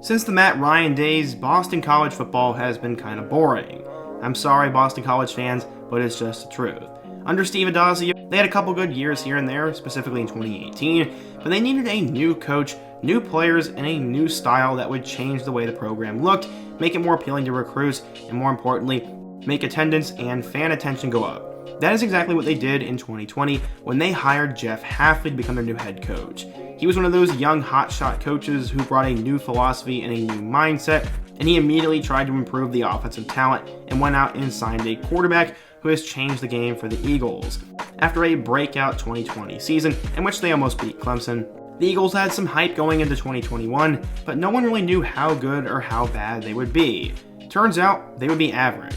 Since the Matt Ryan days, Boston college football has been kind of boring. I'm sorry, Boston College fans, but it's just the truth. Under Steve Addazio, they had a couple good years here and there, specifically in 2018, but they needed a new coach, new players, and a new style that would change the way the program looked, make it more appealing to recruits, and more importantly, make attendance and fan attention go up. That is exactly what they did in 2020 when they hired Jeff Hafley to become their new head coach. He was one of those young hotshot coaches who brought a new philosophy and a new mindset, and he immediately tried to improve the offensive talent and went out and signed a quarterback who has changed the game for the Eagles. After a breakout 2020 season in which they almost beat Clemson, the Eagles had some hype going into 2021, but no one really knew how good or how bad they would be. Turns out, they would be average.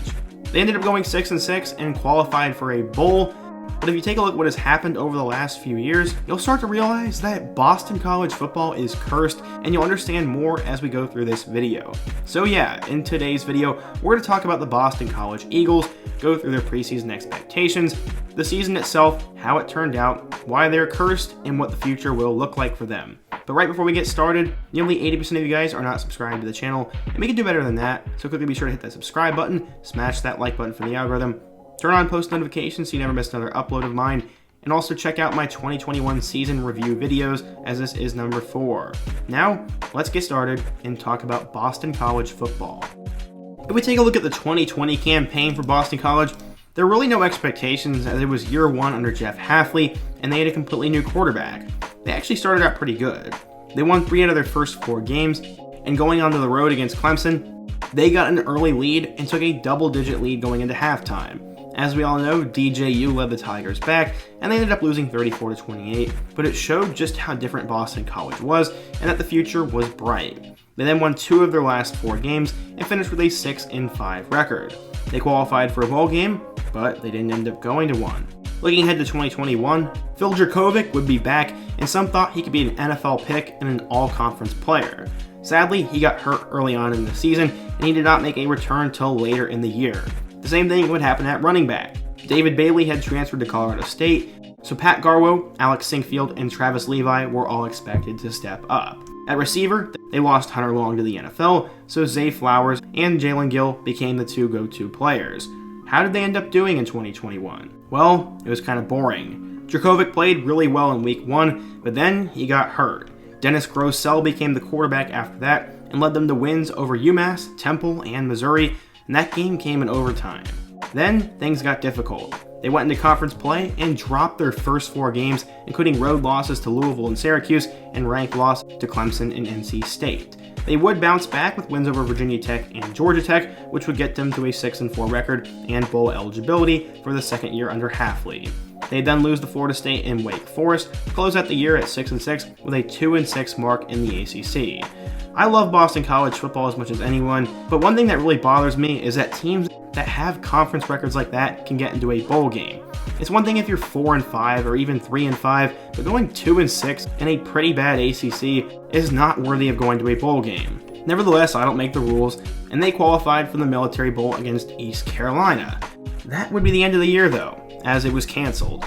They ended up going 6-6 and qualified for a bowl, but if you take a look at what has happened over the last few years, you'll start to realize that Boston college football is cursed, and you'll understand more as we go through this video. So yeah, in today's video, we're going to talk about the Boston College Eagles, go through their preseason expectations, the season itself, how it turned out, why they're cursed, and what the future will look like for them. But right before we get started, nearly 80% of you guys are not subscribed to the channel, and we can do better than that, so quickly be sure to hit that subscribe button, smash that like button for the algorithm, turn on post notifications so you never miss another upload of mine, and also check out my 2021 season review videos, as this is number 4. Now, let's get started and talk about Boston College football. If we take a look at the 2020 campaign for Boston College, there were really no expectations as it was year 1 under Jeff Hafley, and they had a completely new quarterback. They actually started out pretty good. They won 3 out of their first 4 games, and going onto the road against Clemson, they got an early lead and took a double-digit lead going into halftime. As we all know, DJU led the Tigers back, and they ended up losing 34-28, but it showed just how different Boston College was, and that the future was bright. They then won 2 of their last 4 games, and finished with a 6-5 record. They qualified for a bowl game, but they didn't end up going to one. Looking ahead to 2021, Phil Jurkovec would be back, and some thought he could be an NFL pick and an all-conference player. Sadly, he got hurt early on in the season, and he did not make a return till later in the year. The same thing would happen at running back. David Bailey had transferred to Colorado State, so Pat Garwo, Alex Sinkfield, and Travis Levi were all expected to step up. At receiver, they lost Hunter Long to the NFL, so Zay Flowers and Jalen Gill became the 2 go-to players. How did they end up doing in 2021? Well, it was kind of boring. Jurkovec played really well in week 1, but then he got hurt. Dennis Grosel became the quarterback after that and led them to wins over UMass, Temple, and Missouri, and that game came in overtime. Then, things got difficult. They went into conference play and dropped their first 4 games, including road losses to Louisville and Syracuse, and ranked loss to Clemson and NC State. They would bounce back with wins over Virginia Tech and Georgia Tech, which would get them to a 6-4 record and bowl eligibility for the second year under Hafley. They then lose to Florida State and Wake Forest, to close out the year at 6-6 with a 2-6 mark in the ACC. I love Boston College football as much as anyone, but one thing that really bothers me is that teams that have conference records like that can get into a bowl game. It's one thing if you're 4-5 or even 3-5, but going 2-6 in a pretty bad ACC is not worthy of going to a bowl game. Nevertheless, I don't make the rules, and they qualified for the Military Bowl against East Carolina. That would be the end of the year though, as it was canceled.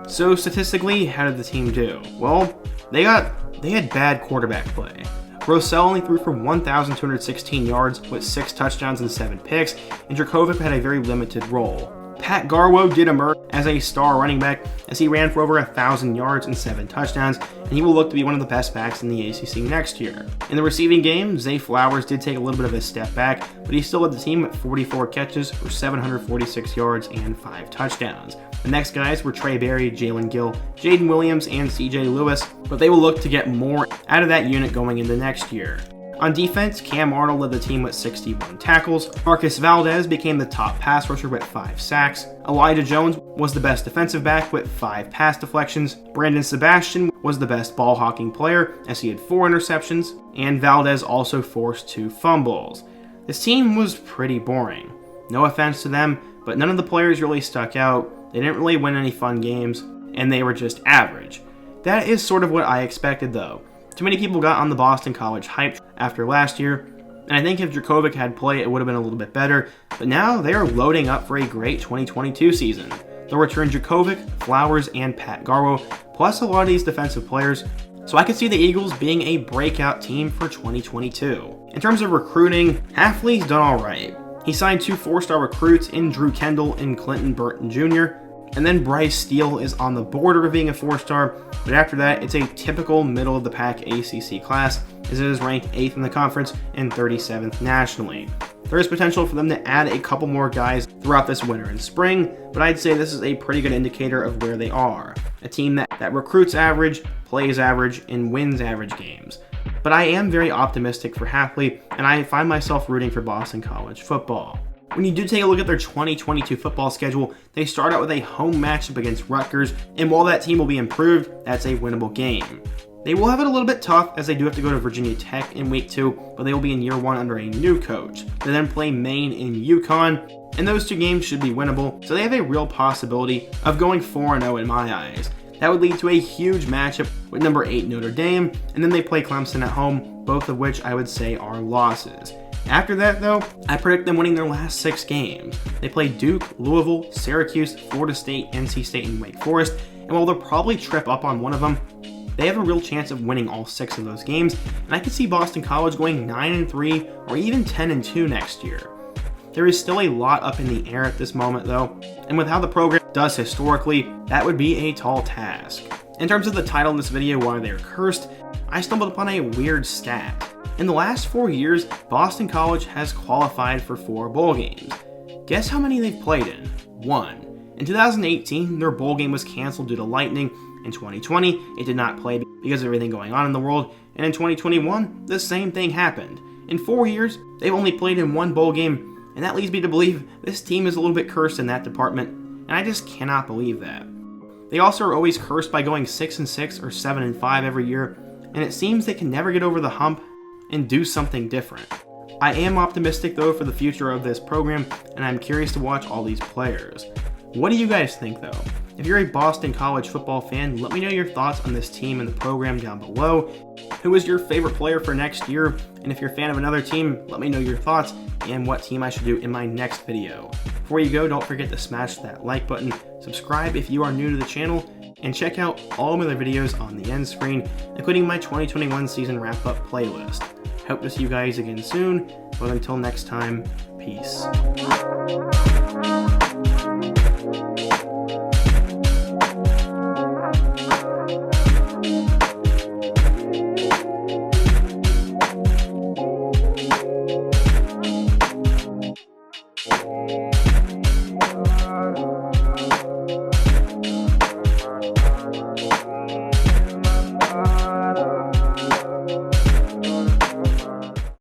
So statistically, how did the team do? Well, they had bad quarterback play. Grosel only threw for 1,216 yards with 6 touchdowns and 7 picks, and Jurkovec had a very limited role. Pat Garwo did emerge as a star running back as he ran for over 1,000 yards and 7 touchdowns, and he will look to be one of the best backs in the ACC next year. In the receiving game, Zay Flowers did take a little bit of a step back, but he still led the team at 44 catches for 746 yards and 5 touchdowns. The next guys were Trey Berry, Jalen Gill, Jaden Williams, and CJ Lewis, but they will look to get more out of that unit going into next year. On defense, Cam Arnold led the team with 61 tackles, Marcus Valdez became the top pass rusher with 5 sacks, Elijah Jones was the best defensive back with 5 pass deflections, Brandon Sebastian was the best ball hawking player as he had 4 interceptions, and Valdez also forced 2 fumbles. This team was pretty boring. No offense to them, but none of the players really stuck out. They didn't really win any fun games, and they were just average. That is sort of what I expected though. Too many people got on the Boston College hype after last year, and I think if Jurkovec had played, it would have been a little bit better, but now they are loading up for a great 2022 season. They'll return Jurkovec, Flowers, and Pat Garwo, plus a lot of these defensive players, So I could see the Eagles being a breakout team for 2022. In terms of recruiting, Hafley's done alright. He signed 2 4-star recruits in Drew Kendall and Clinton Burton Jr., and then Bryce Steele is on the border of being a 4-star, but after that, it's a typical middle-of-the-pack ACC class, as it is ranked 8th in the conference and 37th nationally. There is potential for them to add a couple more guys throughout this winter and spring, but I'd say this is a pretty good indicator of where they are. A team that recruits average, plays average, and wins average games. But I am very optimistic for Hafley, and I find myself rooting for Boston College football. When you do take a look at their 2022 football schedule, they start out with a home matchup against Rutgers, and while that team will be improved, that's a winnable game. They will have it a little bit tough as they do have to go to Virginia Tech in week 2, but they will be in year 1 under a new coach. They then play Maine and UConn, and those 2 games should be winnable, so they have a real possibility of going 4-0 in my eyes. That would lead to a huge matchup with number 8 Notre Dame, and then they play Clemson at home, both of which I would say are losses. After that, though, I predict them winning their last 6 games. They play Duke, Louisville, Syracuse, Florida State, NC State, and Wake Forest, and while they'll probably trip up on one of them, they have a real chance of winning all 6 of those games, and I could see Boston College going 9-3 or even 10-2 next year. There is still a lot up in the air at this moment, though, and with how the program does historically, that would be a tall task. In terms of the title of this video, Why They're Cursed, I stumbled upon a weird stat. In the last 4 years, Boston College has qualified for 4 bowl games. Guess how many they've played in? 1. In 2018, their bowl game was canceled due to lightning. In 2020, it did not play because of everything going on in the world. And in 2021, the same thing happened. In 4 years, they've only played in 1 bowl game, and that leads me to believe this team is a little bit cursed in that department, and I just cannot believe that. They also are always cursed by going 6-6 or 7-5 every year, and it seems they can never get over the hump and do something different. I am optimistic though for the future of this program, and I'm curious to watch all these players. What do you guys think though? If you're a Boston College football fan, let me know your thoughts on this team and the program down below. Who is your favorite player for next year? And if you're a fan of another team, let me know your thoughts and what team I should do in my next video. Before you go, don't forget to smash that like button, subscribe if you are new to the channel, and check out all my other videos on the end screen, including my 2021 season wrap-up playlist. Hope to see you guys again soon, but until next time, peace.